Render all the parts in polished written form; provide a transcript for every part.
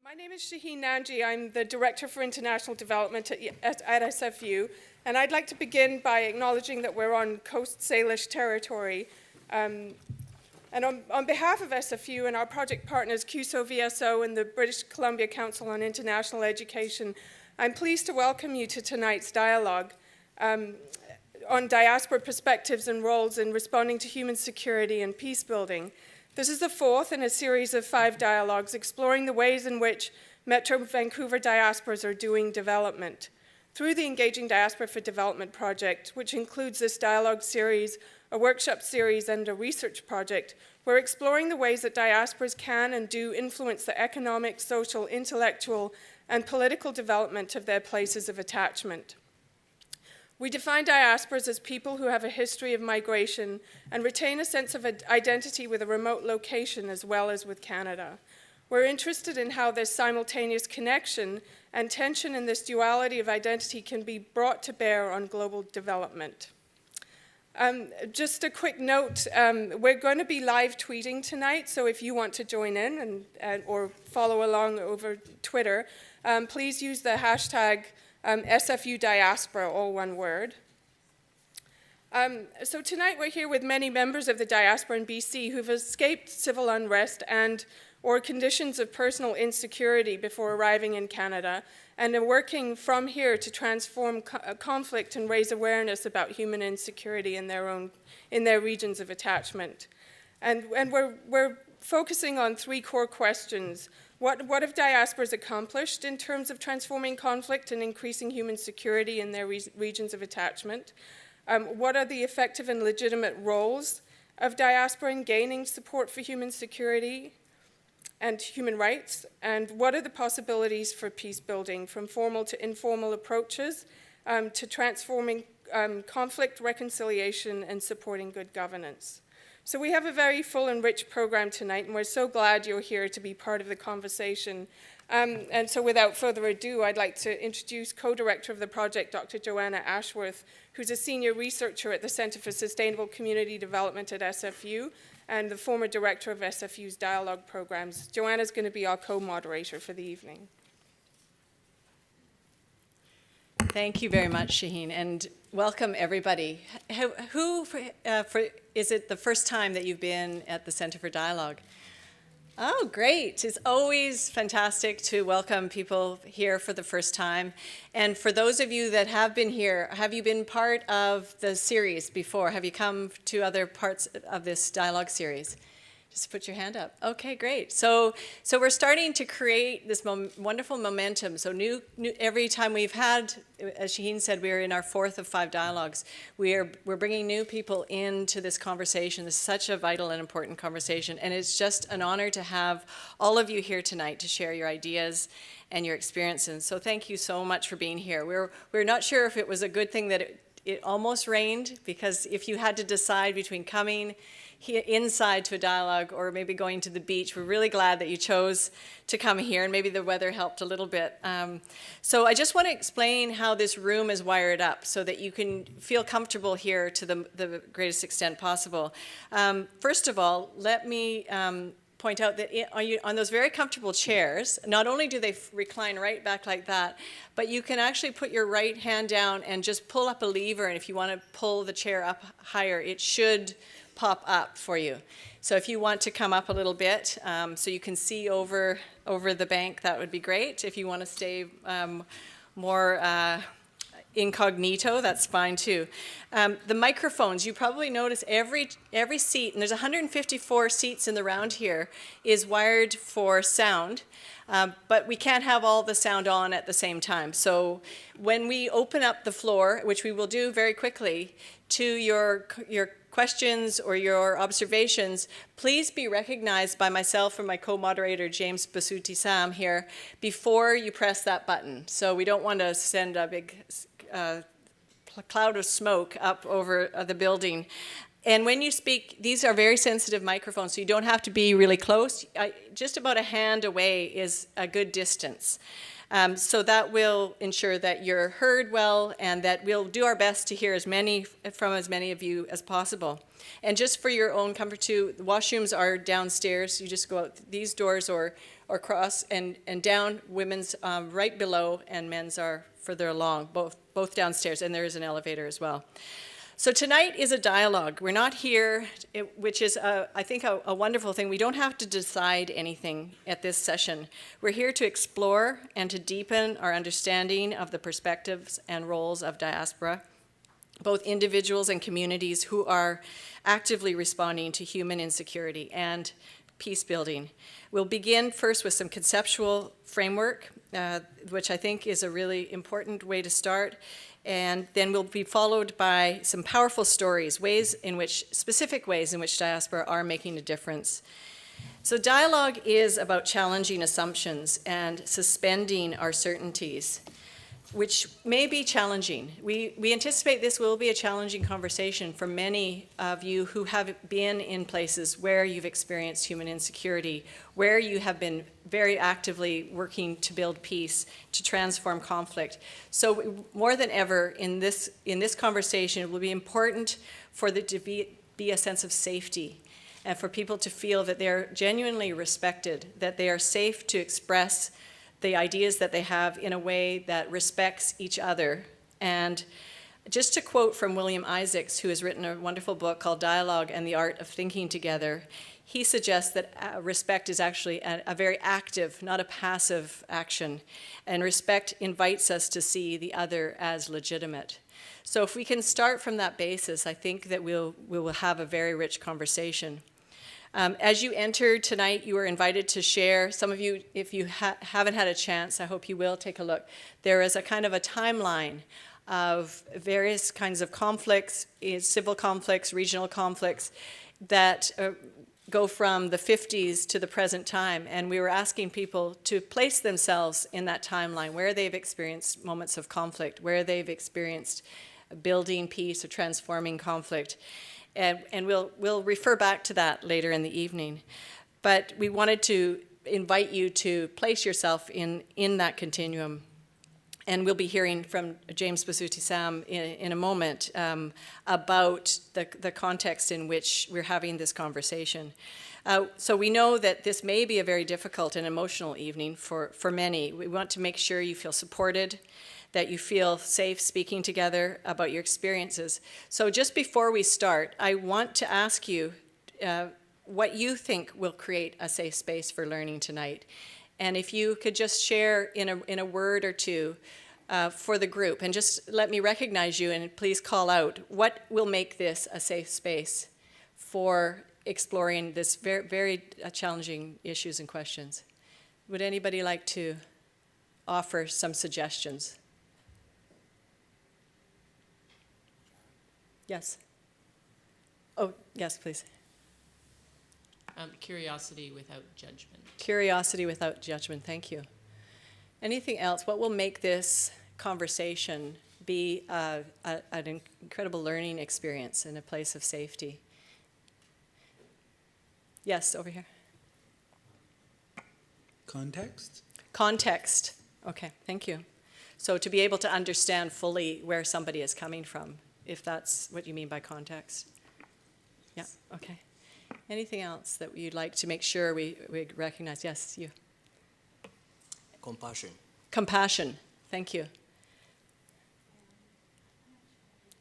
My name is Shaheen Nanji. I'm the Director for International Development at SFU, and I'd like to begin by acknowledging that we're on Coast Salish territory. And on behalf of SFU and our project partners, CUSO, VSO, and the British Columbia Council on International Education, I'm pleased to welcome you to tonight's dialogue on diaspora perspectives and roles in responding to human security and peace building. This is the fourth in a series of 5 dialogues exploring the ways in which Metro Vancouver diasporas are doing development. Through the Engaging Diaspora for Development project, which includes this dialogue series, a workshop series, and a research project, we're exploring the ways that diasporas can and do influence the economic, social, intellectual, and political development of their places of attachment. We define diasporas as people who have a history of migration and retain a sense of identity with a remote location as well as with Canada. We're interested in how this simultaneous connection and tension in this duality of identity can be brought to bear on global development. Just a quick note, we're going to be live tweeting tonight, so if you want to join in or follow along over Twitter, please use the hashtag SFU Diaspora, all one word. So tonight we're here with many members of the diaspora in BC who've escaped civil unrest or conditions of personal insecurity before arriving in Canada, and are working from here to transform conflict and raise awareness about human insecurity in their regions of attachment. And we're focusing on 3 core questions. What have diasporas accomplished in terms of transforming conflict and increasing human security in their regions of attachment? What are the effective and legitimate roles of diaspora in gaining support for human security and human rights? And what are the possibilities for peace building, from formal to informal approaches to transforming conflict, reconciliation, and supporting good governance? So we have a very full and rich program tonight, and we're so glad you're here to be part of the conversation. And so without further ado, I'd like to introduce co-director of the project, Dr. Joanna Ashworth, who's a senior researcher at the Center for Sustainable Community Development at SFU, and the former director of SFU's dialogue programs. Joanna's going to be our co-moderator for the evening. Thank you very much, Shaheen, and welcome everybody. Is it the first time that you've been at the Center for Dialogue? Oh, great. It's always fantastic to welcome people here for the first time. And for those of you that have been here, have you been part of the series before? Have you come to other parts of this dialogue series? Just put your hand up. Okay, great. So we're starting to create this wonderful momentum. So every time we've had, as Shaheen said, we're in our 4th of 5 dialogues. We're bringing new people into this conversation. This is such a vital and important conversation, and it's just an honor to have all of you here tonight to share your ideas and your experiences. So thank you so much for being here. We're not sure if it was a good thing that it almost rained, because if you had to decide between coming inside to a dialogue or maybe going to the beach, we're really glad that you chose to come here, and maybe the weather helped a little bit. So I just want to explain how this room is wired up so that you can feel comfortable here to the greatest extent possible. First of all, let me point out that on those very comfortable chairs, not only do they recline right back like that, but you can actually put your right hand down and just pull up a lever, and if you want to pull the chair up higher, it should pop up for you. So if you want to come up a little bit so you can see over the bank, that would be great. If you want to stay more incognito, that's fine too. The microphones, you probably notice every seat, and there's 154 seats in the round here, is wired for sound. But we can't have all the sound on at the same time. So when we open up the floor, which we will do very quickly, to your questions or your observations, please be recognized by myself or my co-moderator, James Basuti Sam here, before you press that button. So we don't want to send a big cloud of smoke up over the building. And when you speak, these are very sensitive microphones, so you don't have to be really close. Just about a hand away is a good distance. So that will ensure that you're heard well, and that we'll do our best to hear from as many of you as possible. And just for your own comfort too, the washrooms are downstairs. You just go out these doors or or cross, and down, women's right below, and men's are further along, both downstairs, and there is an elevator as well. So tonight is a dialogue. We're not here, which is, I think, a wonderful thing. We don't have to decide anything at this session. We're here to explore and to deepen our understanding of the perspectives and roles of diaspora, both individuals and communities who are actively responding to human insecurity and peace building. We'll begin first with some conceptual framework, which I think is a really important way to start. And then we'll be followed by some powerful stories, specific ways in which diaspora are making a difference. So dialogue is about challenging assumptions and suspending our certainties, which may be challenging. We anticipate this will be a challenging conversation for many of you who have been in places where you've experienced human insecurity, where you have been very actively working to build peace, to transform conflict. So more than ever in this conversation, it will be important for there to be a sense of safety and for people to feel that they're genuinely respected, that they are safe to express the ideas that they have in a way that respects each other. And just to quote from William Isaacs, who has written a wonderful book called Dialogue and the Art of Thinking Together, he suggests that respect is actually a very active, not a passive action. And respect invites us to see the other as legitimate. So if we can start from that basis, I think that we will have a very rich conversation. As you entered tonight, you were invited to share. Some of you, if you haven't had a chance, I hope you will take a look. There is a kind of a timeline of various kinds of conflicts, civil conflicts, regional conflicts, that go from the 50s to the present time. And we were asking people to place themselves in that timeline, where they've experienced moments of conflict, where they've experienced building peace or transforming conflict. And we'll refer back to that later in the evening. But we wanted to invite you to place yourself in that continuum. And we'll be hearing from James Basuti-Sam in a moment about the context in which we're having this conversation. So we know that this may be a very difficult and emotional evening for many. We want to make sure you feel supported, that you feel safe speaking together about your experiences. So just before we start, I want to ask you what you think will create a safe space for learning tonight. And if you could just share in a word or two for the group, and just let me recognize you and please call out what will make this a safe space for exploring this very, very challenging issues and questions. Would anybody like to offer some suggestions? Yes. Oh, yes, please. Curiosity without judgment. Curiosity without judgment, thank you. Anything else? What will make this conversation be an incredible learning experience and a place of safety? Yes, over here. Context? Context. Okay, thank you. So to be able to understand fully where somebody is coming from, if that's what you mean by context. Yeah, okay. Anything else that you'd like to make sure we recognize? Yes, you. Compassion. Compassion, thank you.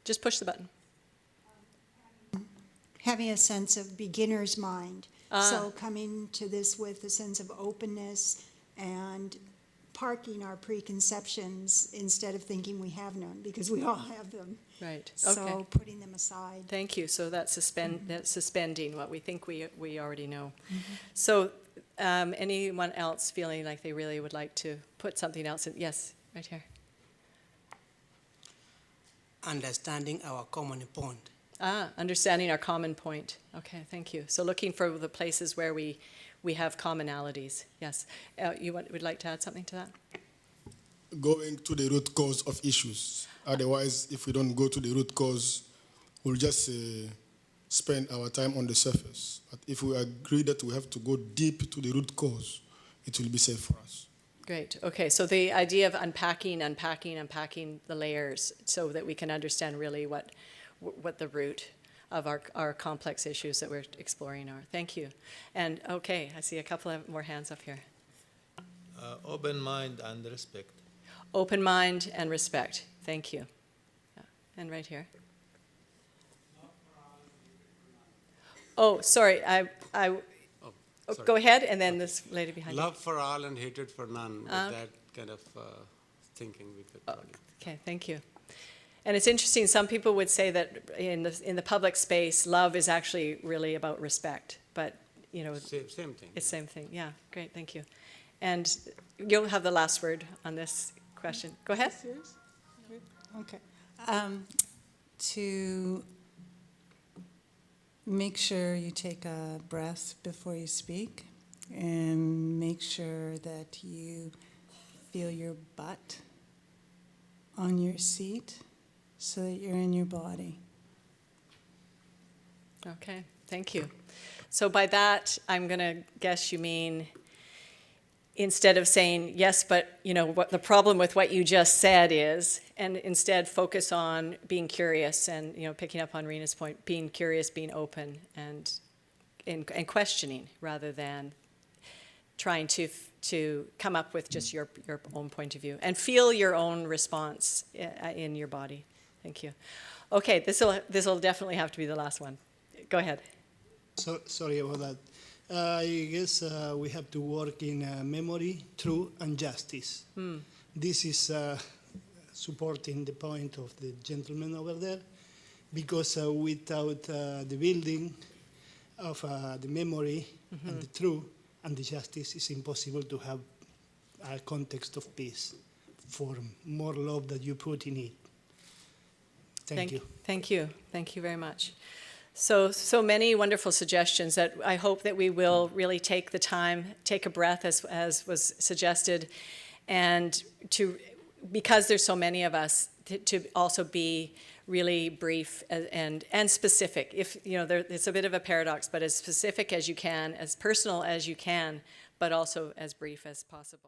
Just push the button. Having a sense of beginner's mind. So coming to this with a sense of openness and parking our preconceptions instead of thinking we have none, because we all have them. Right, okay. So putting them aside. Thank you. So that's suspending what we think we already know. Mm-hmm. So anyone else feeling like they really would like to put something else in? Yes, right here. Understanding our common point. Understanding our common point. Okay, thank you. So looking for the places where we have commonalities. Yes. You would like to add something to that? Going to the root cause of issues. Otherwise, if we don't go to the root cause, we'll just spend our time on the surface. But if we agree that we have to go deep to the root cause, it will be safe for us. Great. Okay, so the idea of unpacking the layers so that we can understand really what the root of our complex issues that we're exploring are. Thank you. And okay, I see a couple of more hands up here. Open mind and respect. Open mind and respect. Thank you. Yeah. And right here. Oh, sorry. Go ahead, and then this lady behind you. Love for all and hatred for none. With that kind of thinking, we could. Okay, thank you. And it's interesting, some people would say that in the public space, love is actually really about respect. But, you know, Same thing. it's the same thing. Yeah, great, thank you. And you'll have the last word on this question. Go ahead. Okay. To make sure you take a breath before you speak, and make sure that you feel your butt on your seat so that you're in your body. Okay, thank you. So by that, I'm going to guess you mean, instead of saying, yes, but you know what the problem with what you just said is, and instead focus on being curious and, you know, picking up on Rena's point, being curious, being open, and questioning rather than trying to come up with just your own point of view, and feel your own response in your body. Thank you. Okay, this will definitely have to be the last one. Go ahead. So, sorry about that. I guess we have to work in memory, truth, and justice. This is supporting the point of the gentleman over there, because without the building of the memory and the truth and the justice, it's impossible to have a context of peace for more love that you put in it. Thank you. Thank you. Thank you very much. So many wonderful suggestions that I hope that we will really take the time, take a breath as was suggested, and because there's so many of us, to also be really brief and specific. If, you know, it's a bit of a paradox, but as specific as you can, as personal as you can, but also as brief as possible.